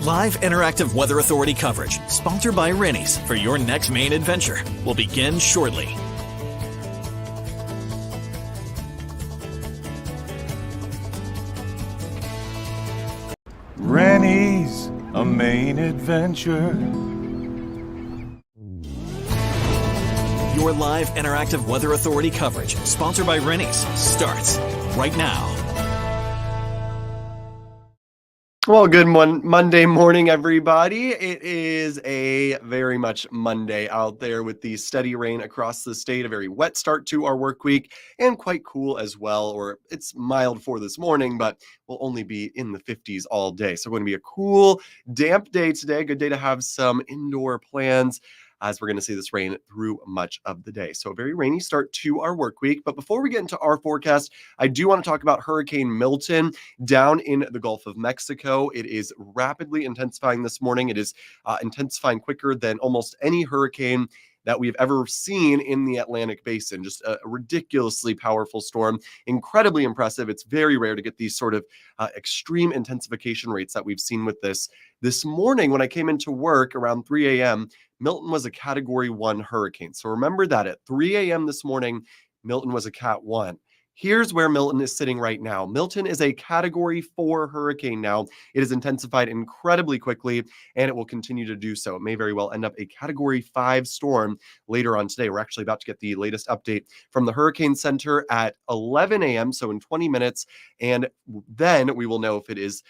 Live interactive Weather Authority coverage, sponsored by Rennie's, for your next Maine adventure, will begin shortly. Rennie's, a Maine adventure. Your live interactive Weather Authority coverage, sponsored by Rennie's, starts right now. Well, good Monday morning, everybody. It is a very much Monday out there with the steady rain across the state, a very wet start to our work week, and quite cool as well, or it's mild for this morning, but will only be in the 50s all day. So going to be a cool, damp day today. Good day to have some indoor plans, as we're going to see this rain through much of the day. So a very rainy start to our work week. But before we get into our forecast, I do want to talk about Hurricane Milton down in the Gulf of Mexico. It is rapidly intensifying this morning. It is intensifying quicker than almost any hurricane that we've ever seen in the Atlantic Basin. Just a ridiculously powerful storm, incredibly impressive. It's very rare to get these sort of extreme intensification rates that we've seen with this. This morning, when I came into work around 3 a.m., Milton was a Category 1 hurricane. So remember that at 3 a.m. this morning, Milton was a Cat 1. Here's where Milton is sitting right now. Milton is a Category 4 hurricane now. It has intensified incredibly quickly, and it will continue to do so. It may very well end up a Category 5 storm later on today. We're actually about to get the latest update from the Hurricane Center at 11 a.m., so in 20 minutes, and then we will know if it is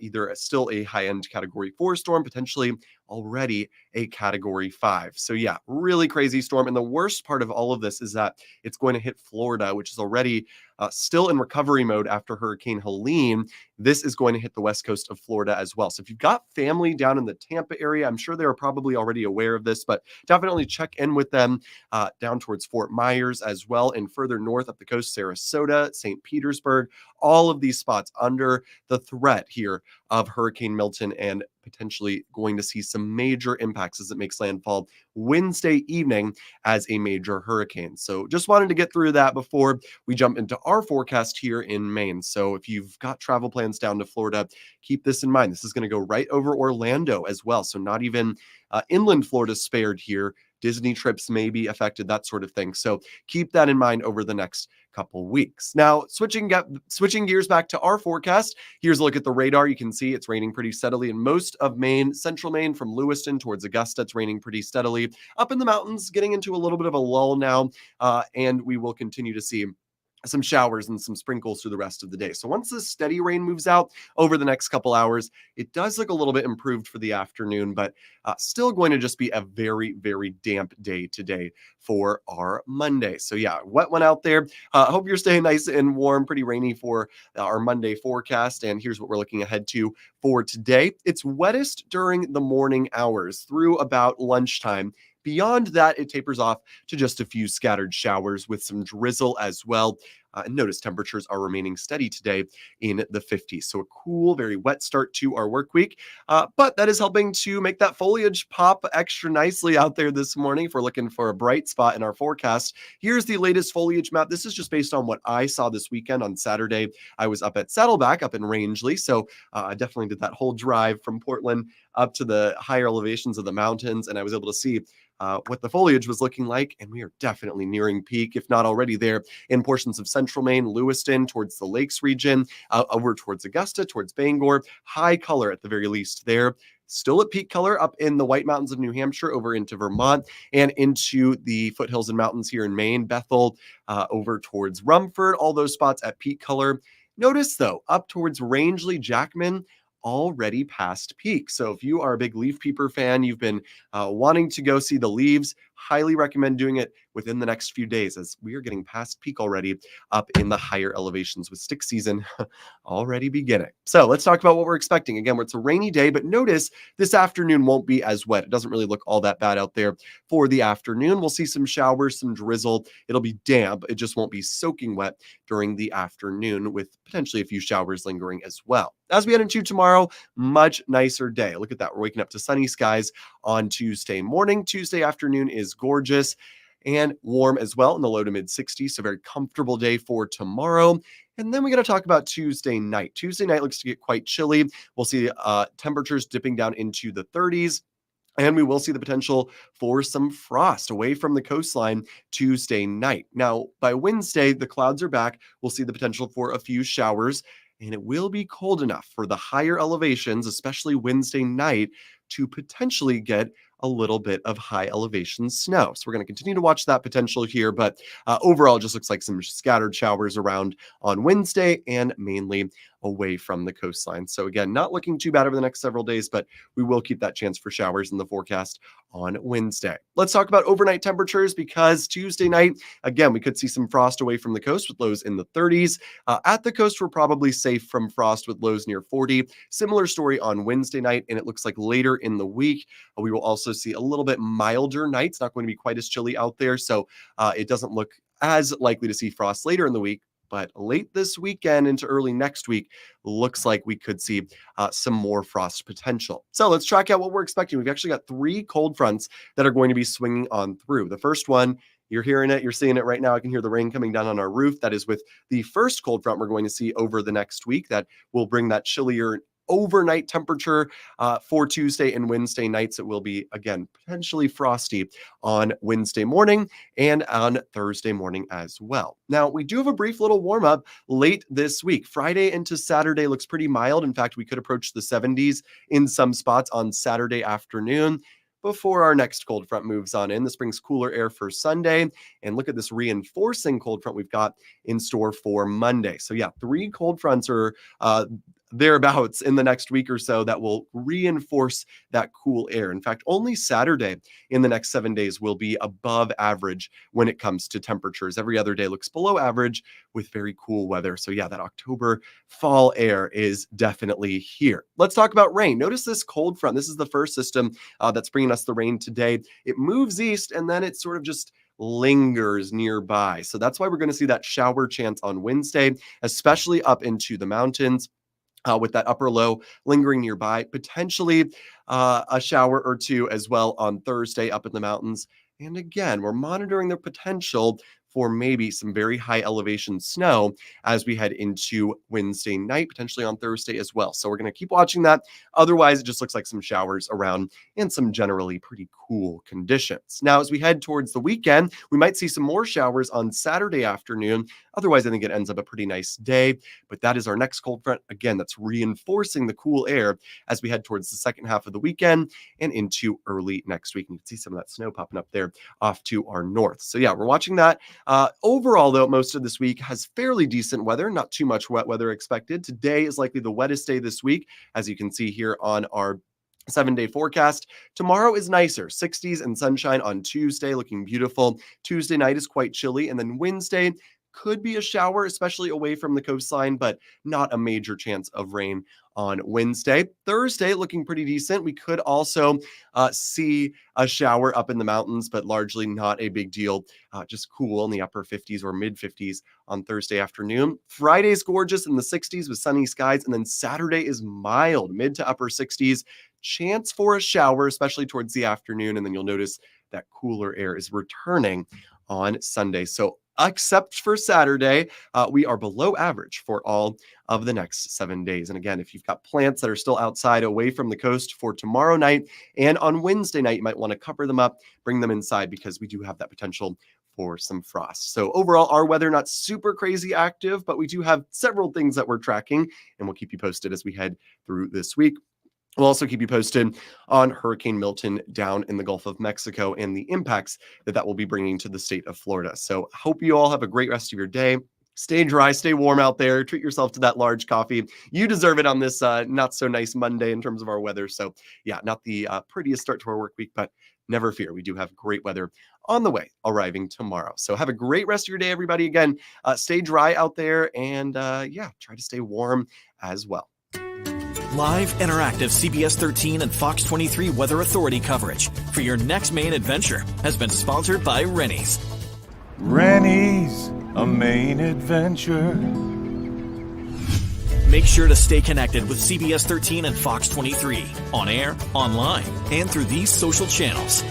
either still a high-end Category 4 storm, potentially already a Category 5. So yeah, really crazy storm. And the worst part of all of this is that it's going to hit Florida, which is already still in recovery mode after Hurricane Helene. This is going to hit the west coast of Florida as well. So if you've got family down in the Tampa area, I'm sure they're probably already aware of this, but definitely check in with them down towards Fort Myers as well, and further north up the coast, Sarasota, St. Petersburg, all of these spots under the threat here of Hurricane Milton, and potentially going to see some major impacts as it makes landfall Wednesday evening as a major hurricane. So just wanted to get through that before we jump into our forecast here in Maine. So if you've got travel plans down to Florida, keep this in mind. This is going to go right over Orlando as well. So not even inland Florida spared here. Disney trips may be affected, that sort of thing. So keep that in mind over the next couple weeks. Now, switching gears back to our forecast, here's a look at the radar. You can see it's raining pretty steadily in most of Maine, central Maine from Lewiston towards Augusta. It's raining pretty steadily. Up in the mountains, getting into a little bit of a lull now, and we will continue to see some showers and some sprinkles through the rest of the day. So once this steady rain moves out over the next couple hours, it does look a little bit improved for the afternoon, but still going to just be a very, very damp day today for our Monday. So yeah, wet one out there. Hope you're staying nice and warm, pretty rainy for our Monday forecast. And here's what we're looking ahead to for today. It's wettest during the morning hours through about lunchtime. Beyond that, it tapers off to just a few scattered showers with some drizzle as well. And notice temperatures are remaining steady today in the 50s. So a cool, very wet start to our work week. But that is helping to make that foliage pop extra nicely out there this morning. If we're looking for a bright spot in our forecast, here's the latest foliage map. This is just based on what I saw this weekend. On Saturday, I was up at Saddleback up in Rangeley. So I definitely did that whole drive from Portland up to the higher elevations of the mountains. And I was able to see what the foliage was looking like, and we are definitely nearing peak, if not already there, in portions of central Maine, Lewiston, towards the lakes region, over towards Augusta, towards Bangor. High color at the very least there. Still at peak color up in the White Mountains of New Hampshire, over into Vermont, and into the foothills and mountains here in Maine, Bethel, over towards Rumford, all those spots at peak color. Notice, though, up towards Rangeley, Jackman, already past peak. So if you are a big leaf peeper fan, you've been wanting to go see the leaves, highly recommend doing it within the next few days, as we are getting past peak already up in the higher elevations with stick season already beginning. So let's talk about what we're expecting. Again, it's a rainy day, but notice this afternoon won't be as wet. It doesn't really look all that bad out there for the afternoon. We'll see some showers, some drizzle. It'll be damp. It just won't be soaking wet during the afternoon, with potentially a few showers lingering as well. As we head into tomorrow, much nicer day. Look at that. We're waking up to sunny skies on Tuesday morning. Tuesday afternoon is gorgeous. and warm as well in the low to mid 60s. So very comfortable day for tomorrow. And then we got to talk about Tuesday night. Tuesday night looks to get quite chilly. We'll see temperatures dipping down into the 30s. And we will see the potential for some frost away from the coastline Tuesday night. Now, by Wednesday, the clouds are back. We'll see the potential for a few showers, and it will be cold enough for the higher elevations, especially Wednesday night, to potentially get a little bit of high elevation snow. So we're going to continue to watch that potential here, but overall, it just looks like some scattered showers around on Wednesday and mainly away from the coastline. So again, not looking too bad over the next several days, but we will keep that chance for showers in the forecast on Wednesday. Let's talk about overnight temperatures because Tuesday night, again, we could see some frost away from the coast with lows in the 30s. At the coast, we're probably safe from frost with lows near 40. Similar story on Wednesday night, and it looks like later in the week, we will also see a little bit milder nights, not going to be quite as chilly out there. So it doesn't look as likely to see frost later in the week. But late this weekend into early next week, looks like we could see some more frost potential. So let's track out what we're expecting. We've actually got 3 cold fronts that are going to be swinging on through. The first one, you're hearing it, you're seeing it right now. I can hear the rain coming down on our roof. That is with the first cold front we're going to see over the next week. That will bring that chillier overnight temperature for Tuesday and Wednesday nights. It will be, again, potentially frosty on Wednesday morning and on Thursday morning as well. Now, we do have a brief little warm up late this week. Friday into Saturday looks pretty mild. In fact, we could approach the 70s in some spots on Saturday afternoon before our next cold front moves on in. This brings cooler air for Sunday. And look at this reinforcing cold front we've got in store for Monday. So yeah, 3 cold fronts are thereabouts in the next week or so that will reinforce that cool air. In fact, only Saturday in the next 7 days will be above average when it comes to temperatures. Every other day looks below average with very cool weather. So yeah, that October fall air is definitely here. Let's talk about rain. Notice this cold front. This is the first system that's bringing us the rain today. It moves east and then it sort of just lingers nearby. So that's why we're going to see that shower chance on Wednesday, especially up into the mountains. With that upper low lingering nearby, potentially a shower or two as well on Thursday up in the mountains. And again, we're monitoring the potential for maybe some very high elevation snow as we head into Wednesday night, potentially on Thursday as well. So we're going to keep watching that. Otherwise, it just looks like some showers around and some generally pretty cool conditions. Now, as we head towards the weekend, we might see some more showers on Saturday afternoon. Otherwise, I think it ends up a pretty nice day. But that is our next cold front. Again, that's reinforcing the cool air as we head towards the second half of the weekend and into early next week. And you can see some of that snow popping up there off to our north. So yeah, we're watching that. Overall, though, most of this week has fairly decent weather, not too much wet weather expected. Today is likely the wettest day this week, as you can see here on our 7-day forecast. Tomorrow is nicer, 60s and sunshine on Tuesday, looking beautiful. Tuesday night is quite chilly, and then Wednesday could be a shower, especially away from the coastline, but not a major chance of rain on Wednesday. Thursday looking pretty decent. We could also see a shower up in the mountains, but largely not a big deal. Just cool in the upper 50s or mid 50s on Thursday afternoon. Friday's gorgeous in the 60s with sunny skies, and then Saturday is mild, mid to upper 60s. Chance for a shower, especially towards the afternoon, and then you'll notice that cooler air is returning on Sunday. So except for Saturday, we are below average for all of the next 7 days. And again, if you've got plants that are still outside away from the coast for tomorrow night and on Wednesday night, you might want to cover them up, bring them inside because we do have that potential for some frost. So overall, our weather not super crazy active, but we do have several things that we're tracking, and we'll keep you posted as we head through this week. We'll also keep you posted on Hurricane Milton down in the Gulf of Mexico and the impacts that will be bringing to the state of Florida. So hope you all have a great rest of your day. Stay dry, stay warm out there. Treat yourself to that large coffee. You deserve it on this not so nice Monday in terms of our weather. So yeah, not the prettiest start to our work week, but never fear. We do have great weather on the way arriving tomorrow. So have a great rest of your day, everybody. Again, stay dry out there and yeah, try to stay warm as well. Live, interactive CBS 13 and Fox 23 Weather Authority coverage for your next Maine adventure has been sponsored by Rennie's. Rennie's, a Maine adventure. Make sure to stay connected with CBS 13 and Fox 23 on air, online, and through these social channels.